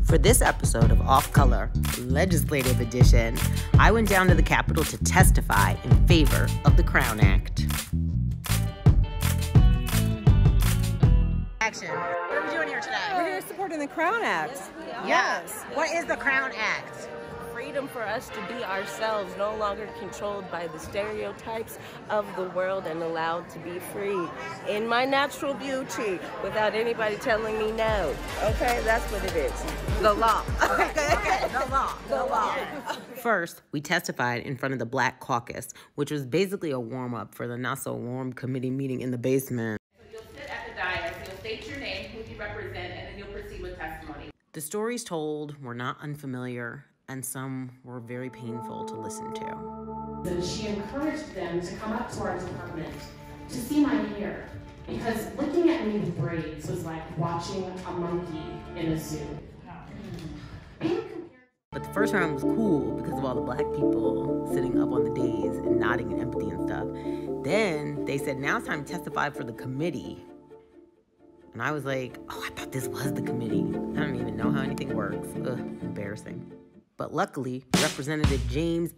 For this episode of Off Color Legislative Edition, I went down to the Capitol to testify in favor of the Crown Act. Action. What are we doing here today? We're here supporting the Crown Act. Yes. What is the Crown Act? Freedom for us to be ourselves, no longer controlled by the stereotypes of the world and allowed to be free in my natural beauty without anybody telling me no. Okay, that's what it is. The law. Okay. The law. The law. First, we testified in front of the Black Caucus, which was basically a warm-up for the not-so-warm committee meeting in the basement. You'll sit at the dais, you'll state your name, who you represent, and then you'll proceed with testimony. The stories told were not unfamiliar, and some were very painful to listen to. And she encouraged them to come up to our department to see my hair, because looking at me with braids was like watching a monkey in a zoo. But the first round was cool because of all the Black people sitting up on the dais and nodding in empathy and stuff. Then they said, now it's time to testify for the committee. And I was like, oh, I thought this was the committee. I don't even know how anything works. Ugh, embarrassing. But luckily, Representative James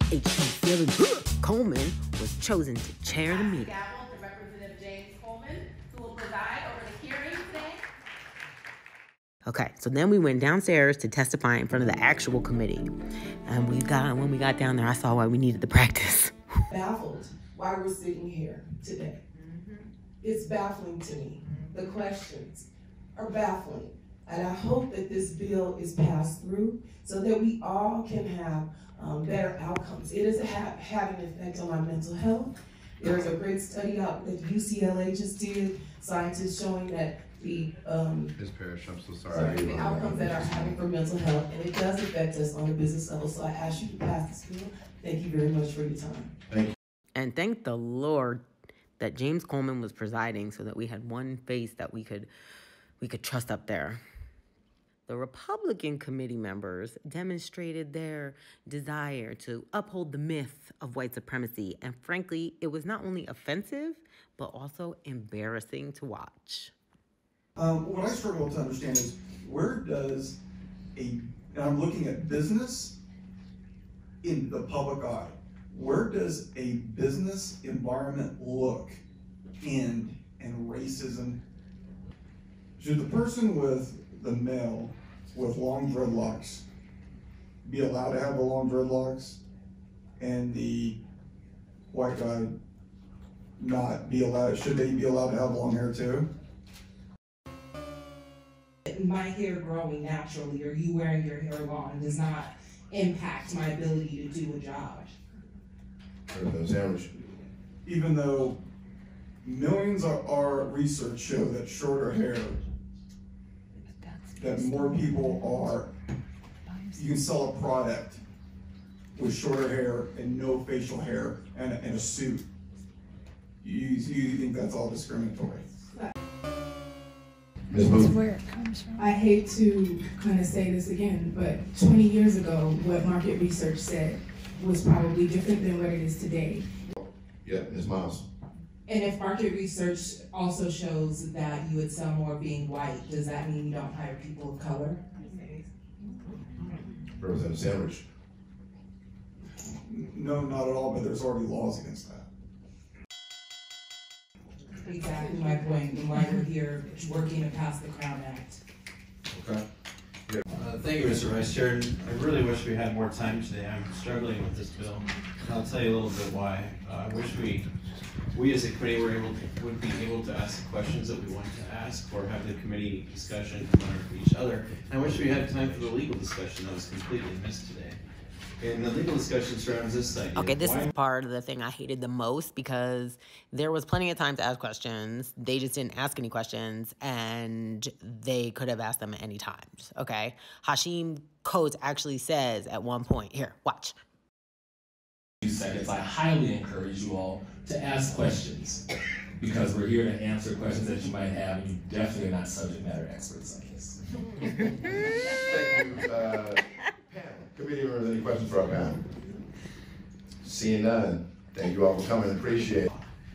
Coleman was chosen to chair the meeting. To Representative James Coleman, who will preside over the hearing today. Okay, so then we went downstairs to testify in front of the actual committee. And when we got down there, I saw why we needed the practice. Baffled why we're sitting here today. It's baffling to me. The questions are baffling. And I hope that this bill is passed through so that we all can have better outcomes. It is having an effect on my mental health. There's a great study out that UCLA just did, scientists showing that the outcomes that are having for mental health, and it does affect us on a business level. So I ask you to pass this bill. Thank you very much for your time. Thank you. And thank the Lord that James Coleman was presiding so that we had one face that we could trust up there. The Republican committee members demonstrated their desire to uphold the myth of white supremacy. And frankly, it was not only offensive, but also embarrassing to watch. What I struggle to understand is where does and I'm looking at business in the public eye, where does a business environment look in racism? Should the person with the male with long dreadlocks be allowed to have the long dreadlocks and the white guy not be allowed? Should they be allowed to have long hair too? My hair growing naturally or you wearing your hair long does not impact my ability to do a job. Even though millions of our research show that shorter hair, that more people are, you can sell a product with shorter hair and no facial hair and a suit. You think that's all discriminatory? That's where it comes from. I hate to kind of say this again, but 20 years ago, what market research said was probably different than what it is today. Yeah, Ms. Miles. And if market research also shows that you would sell more being white, does that mean you don't hire people of color? Representative Sandridge. No, not at all, but there's already laws against that. Exactly my point, and why we're here working to pass the Crown Act. Okay. Thank you, Mr. Vice Chair. I really wish we had more time today. I'm struggling with this bill, and I'll tell you a little bit why. I wish we as a committee would be able to ask the questions that we want to ask, or have the committee discussion learn from each other. And I wish we had time for the legal discussion that was completely missed today. And the legal discussion surrounds this idea. Okay, this is part of the thing I hated the most because there was plenty of time to ask questions. They just didn't ask any questions, and they could have asked them at any time, okay? Hashim Coates actually says at one point, here, watch. Seconds, I highly encourage you all to ask questions because we're here to answer questions that you might have, and you definitely are not subject matter experts on this. Thank you, panel. Committee members, any questions for our panel? Seeing none, thank you all for coming, appreciate it.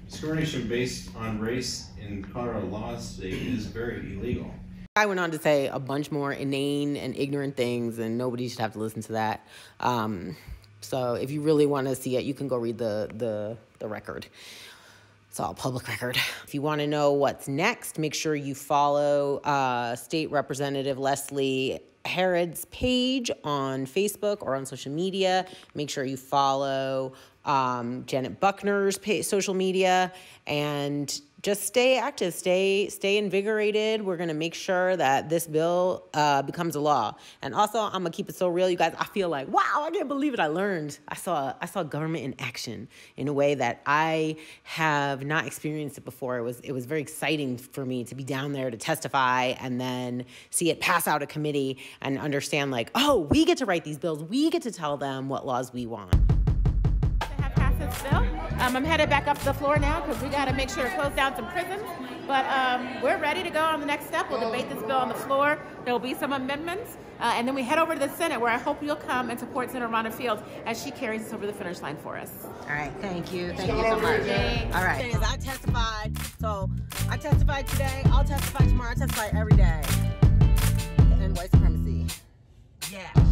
Discrimination based on race in Colorado laws today is very illegal. I went on to say a bunch more inane and ignorant things, and nobody should have to listen to that. So if you really want to see it, you can go read the record. It's all public record. If you want to know what's next, make sure you follow State Representative Leslie Herrod's page on Facebook or on social media. Make sure you follow Janet Buckner's social media, and just stay active, stay invigorated. We're gonna make sure that this bill becomes a law. And also, I'm gonna keep it so real, you guys. I feel like, wow, I can't believe it. I saw government in action in a way that I have not experienced it before. It was very exciting for me to be down there to testify and then see it pass out of committee and understand, like, oh, we get to write these bills. We get to tell them what laws we want. Bill. I'm headed back up to the floor now because we got to make sure to close down some prisons. But we're ready to go on the next step. We'll debate this bill on the floor. There will be some amendments. And then we head over to the Senate, where I hope you'll come and support Senator Ronna Fields as she carries us over the finish line for us. All right. Thank you. Thank you so much. All right. I testified. So I testified today. I'll testify tomorrow. I testify every day. To end white supremacy. Yeah.